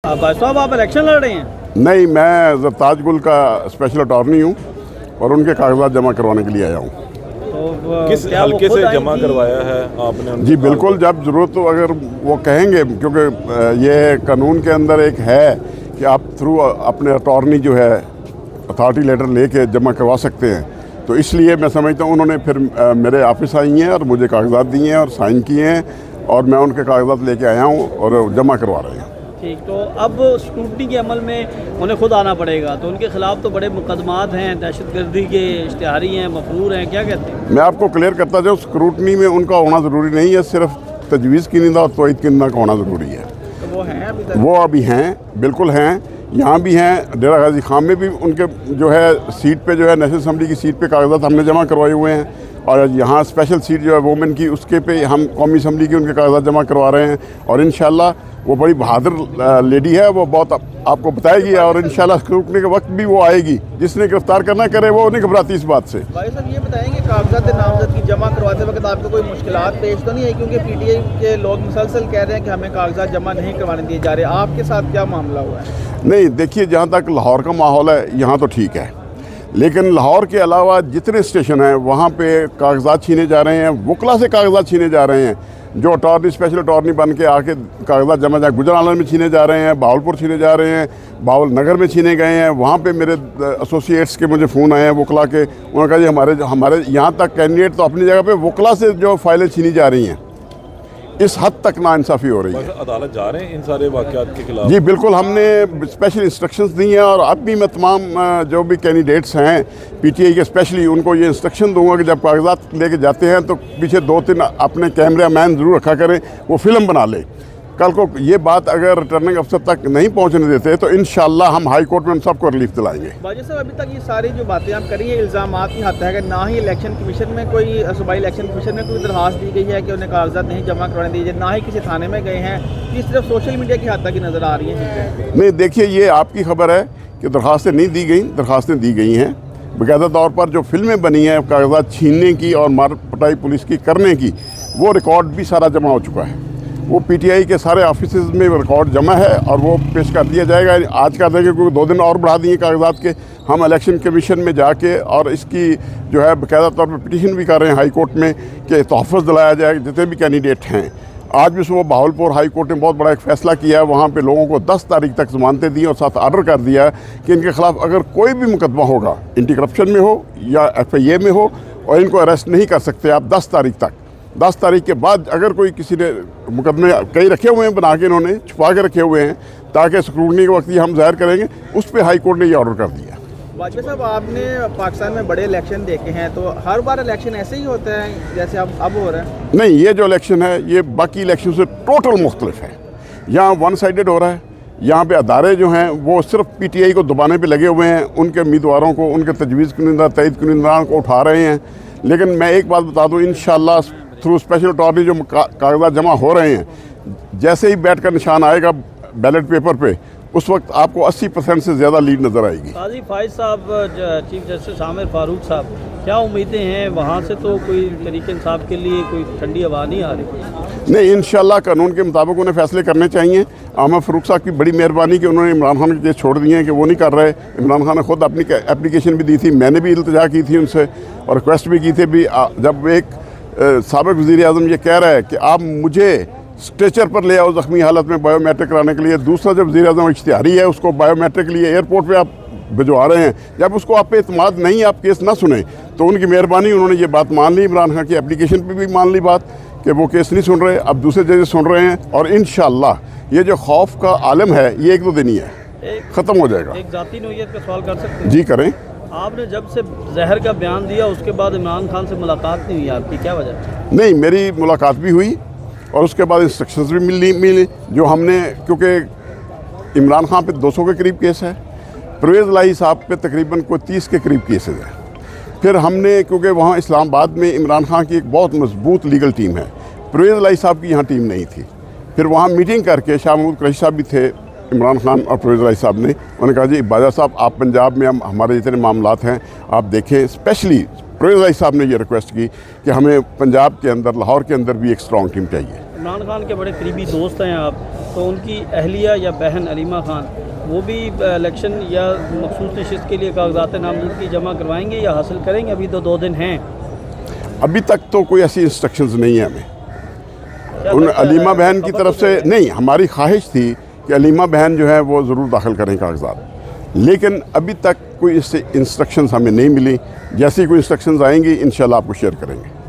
भाई साहब आप इलेक्शन लड़ रहे हैं? नहीं, मैं ज़रताज गुल का स्पेशल अटॉर्नी हूँ और उनके कागजात जमा करवाने के लिए आया हूँ। तो किस हल्के से जमा करवाया है आपने? जी बिल्कुल, जब ज़रूरत हो अगर वो कहेंगे, क्योंकि ये कानून के अंदर एक है कि आप थ्रू अपने अटॉर्नी जो है अथॉरिटी लेटर लेके जमा करवा सकते हैं। तो इसलिए मैं समझता हूँ उन्होंने फिर मेरे ऑफिस आई हैं और मुझे कागजात दिए हैं और साइन किए हैं और मैं उनके कागजात लेके आया हूँ और जमा करवा रहे हैं। ठीक, तो अब स्क्रूटनी के अमल में उन्हें खुद आना पड़ेगा, तो उनके खिलाफ तो बड़े मुकदमात हैं, दहशतगर्दी के इश्तिहारी हैं, मफरूर हैं, क्या कहते हैं? मैं आपको क्लियर करता जाऊँ, स्क्रूटनी में उनका होना ज़रूरी नहीं है, सिर्फ तजवीज़ की निंदा और तोईद की निंदा का होना ज़रूरी है। तो वो हैं अभी तक? वो अभी हैं, बिल्कुल हैं, यहाँ भी हैं। डेरा गाजी खान में भी उनके जो है सीट पे जो है नेशनल असम्बली की सीट पे कागजात हमने जमा करवाए हुए हैं और यहाँ स्पेशल सीट जो है वोमेन की उसके पे हम कौमी असम्बली के उनके कागजात जमा करवा रहे हैं और इंशाल्लाह वो बड़ी बहादुर लेडी है, वो बहुत आपको बताएगी और इंशाल्लाह स्क्रूटनी के वक्त भी वो आएगी। जिसने गिरफ्तार करना करे वो नहीं घबराती इस बात से। भाई साहब ये बताएंगे कागजात नामजद की जमा करवाते वक्त आपको कोई मुश्किलात पेश तो नहीं है? क्योंकि पीटीआई के लोग मुसलसल कह रहे हैं कि हमें कागजात जमा नहीं करवाने दिए जा रहे, आपके साथ क्या मामला हुआ है? नहीं देखिए, जहाँ तक लाहौर का माहौल है यहाँ तो ठीक है, लेकिन लाहौर के अलावा जितने स्टेशन हैं वहाँ पे कागजात छीने जा रहे हैं, वकला से कागजात छीने जा रहे हैं। जो अटॉर्नी स्पेशल अटॉर्नी बन के आके कागजात जमा जा गुजरांवाला में छीने जा रहे हैं, बहावलपुर छीने जा रहे हैं, बावल नगर में छीने गए हैं। वहाँ पे मेरे एसोसिएट्स के मुझे फ़ोन आए हैं वकला के, उन्होंने कहा जी हमारे यहाँ तक कैंडिडेट तो अपनी जगह पे वकला से जो फाइलें छीनी जा रही हैं, इस हद तक नाइंसाफ़ी हो रही है। अदालत जा रहे हैं इन सारे वाक़यात के खिलाफ? जी बिल्कुल, हमने स्पेशल इंस्ट्रक्शंस दी हैं और अब भी मैं तमाम जो भी कैंडिडेट्स हैं पीटीआई के स्पेशली उनको ये इंस्ट्रक्शन दूंगा कि जब कागजात लेके जाते हैं तो पीछे 2-3 अपने कैमरा मैन ज़रूर रखा करें, वो फिल्म बना ले। कल को ये बात अगर रिटर्निंग अफसर तक नहीं पहुंचने देते तो इंशाल्लाह हम हाई कोर्ट में उन सबको रिलीफ दिलाएंगे। बाजी साहब अभी तक ये सारी जो बातें आप करिए इल्ज़ामात की हद है कि ना ही इलेक्शन कमीशन में कोई सूबाई इलेक्शन कमीशन में कोई दरखास्त दी गई है कि उन्हें कागजात नहीं जमा करवाने दिए, ना ही किसी थाने में गए हैं। ये सिर्फ सोशल मीडिया की हद तक ही नज़र आ रही है। नहीं देखिए, ये आपकी खबर है कि दरखास्तें नहीं दी गई, दरखास्तें दी गई हैं बाकायदा तौर पर। जो फिल्में बनी हैं कागजात छीनने की और मार पटाई पुलिस की करने की, वो रिकॉर्ड भी सारा जमा हो चुका है। वो पीटीआई के सारे ऑफिस में रिकॉर्ड जमा है और वो पेश कर दिया जाएगा। आज कर देंगे क्योंकि 2 दिन और बढ़ा दिए कागजात के। हम इलेक्शन कमीशन में जाके और इसकी जो है बाकायदा तौर पर पिटीशन भी कर रहे हैं हाई कोर्ट में कि तहफ़्फ़ुज़ दिलाया जाए जितने भी कैंडिडेट हैं। आज भी सुबह बहावलपुर हाई कोर्ट ने बहुत बड़ा एक फ़ैसला किया है, वहाँ पे लोगों को 10 तारीख तक ज़मानतें दी और साथ आर्डर कर दिया कि इनके ख़िलाफ़ अगर कोई भी मुकदमा होगा, एंटी करप्शन में हो या FIA में हो, और इनको अरेस्ट नहीं कर सकते आप 10 तारीख तक। 10 तारीख के बाद अगर कोई किसी ने मुकदमे कई रखे हुए हैं बना के, इन्होंने छुपा के रखे हुए हैं ताकि स्क्रूटनी के वक्त ही हम ज़ाहिर करेंगे, उस पर हाई कोर्ट ने ये ऑर्डर कर दिया। वाजपेयी साहब आपने पाकिस्तान में बड़े इलेक्शन देखे हैं, तो हर बार इलेक्शन ऐसे ही होता है जैसे अब हो रहा है? नहीं, ये जो इलेक्शन है ये बाकी इलेक्शन से टोटल मुख्तलिफ है। यहाँ 1 साइडेड हो रहा है। यहाँ पे अदारे जो हैं वो सिर्फ पीटीआई को दबाने पे लगे हुए हैं, उनके उम्मीदवारों को, उनके तजवीज़ कुनिंदा तइद कुनिंदा को उठा रहे हैं। लेकिन मैं एक बात बता दूँ, इंशाल्लाह थ्रू स्पेशल अटॉर्नी जो कागजात जमा हो रहे हैं, जैसे ही बैट का निशान आएगा बैलेट पेपर पे, उस वक्त आपको 80% से ज़्यादा लीड नज़र आएगी। काजी फाइज साहब, चीफ जस्टिस आमिर फारूक साहब, क्या उम्मीदें हैं वहाँ से? तो कोई तरीके इंसाफ के लिए कोई ठंडी हवा नहीं आ रही? नहीं, इंशाल्लाह कानून के मुताबिक उन्हें फ़ैसले करने चाहिए। आमिर फारूक साहब की बड़ी मेहरबानी कि उन्होंने इमरान खान के केस छोड़ दिए हैं कि वो नहीं कर रहे। इमरान खान ने खुद अपनी एप्लीकेशन भी दी थी, मैंने भी इल्तिजा की थी उनसे और रिक्वेस्ट भी की थी भी। जब एक साबिक़ वज़ीर-ए-आज़म ये कह रहा है कि आप मुझे स्ट्रेचर पर ले आओ ज़ख्मी हालत में बायोमेट्रिक कराने के लिए, दूसरा जब वज़ीर-ए-आज़म इश्तिहारी है उसको बायोमेट्रिक के लिए एयरपोर्ट पे आप भिजवा रहे हैं, जब उसको आप पे इत्मीनाद नहीं, आप केस ना सुने, तो उनकी मेहरबानी उन्होंने ये बात मान ली। इमरान खान की एप्लीकेशन पे भी मान ली बात कि वो केस नहीं सुन रहे, अब दूसरे जजेस सुन रहे हैं और इंशाल्लाह ये जो खौफ का आलम है ये 1-2 दिन ही है, ख़त्म हो जाएगा। एक ज़ाती नौइयत का सवाल कर सकते हैं? जी करें। आपने जब से जहर का बयान दिया उसके बाद इमरान खान से मुलाकात नहीं हुई आपकी, क्या वजह? नहीं, मेरी मुलाकात भी हुई और उसके बाद इंस्ट्रक्शंस भी मिली जो हमने, क्योंकि इमरान खान पे 200 के करीब केस है, परवेज़ इलाही साहब पे तकरीबन कोई 30 के करीब केसेस हैं। फिर हमने, क्योंकि वहाँ इस्लामाबाद में इमरान खान की एक बहुत मजबूत लीगल टीम है, परवेज़ इलाही साहब की यहाँ टीम नहीं थी। फिर वहाँ मीटिंग करके शाह महमूद कुरैशी साहब भी थे, इमरान खान और परवेज़ इलाही साहब ने, उन्होंने कहा जी बाजा साहब आप पंजाब में हमारे जितने मामलात हैं आप देखें। स्पेशली परवेज़ इलाही साहब ने ये रिक्वेस्ट की कि हमें पंजाब के अंदर, लाहौर के अंदर भी एक स्ट्रॉन्ग टीम चाहिए। इमरान खान के बड़े करीबी दोस्त हैं आप, तो उनकी अहलिया या बहन अलीमा खान वो भी इलेक्शन या मखसूस नशिस्त के लिए कागजात नामजदगी जमा करवाएंगे या हासिल करेंगे? अभी तो 2 दिन हैं। अभी तक तो कोई ऐसी इंस्ट्रक्शंस नहीं है हमें क्या उन लगता है? अलीमा बहन की खबर तरफ तो से नहीं। हमारी ख्वाहिश थी कि अलीमा बहन जो है वो ज़रूर दाखिल करें कागजात, लेकिन अभी तक कोई इससे इंस्ट्रक्शंस हमें नहीं मिली। जैसी कोई इंस्ट्रक्शंस आएंगी इंशाल्लाह आपको शेयर करेंगे।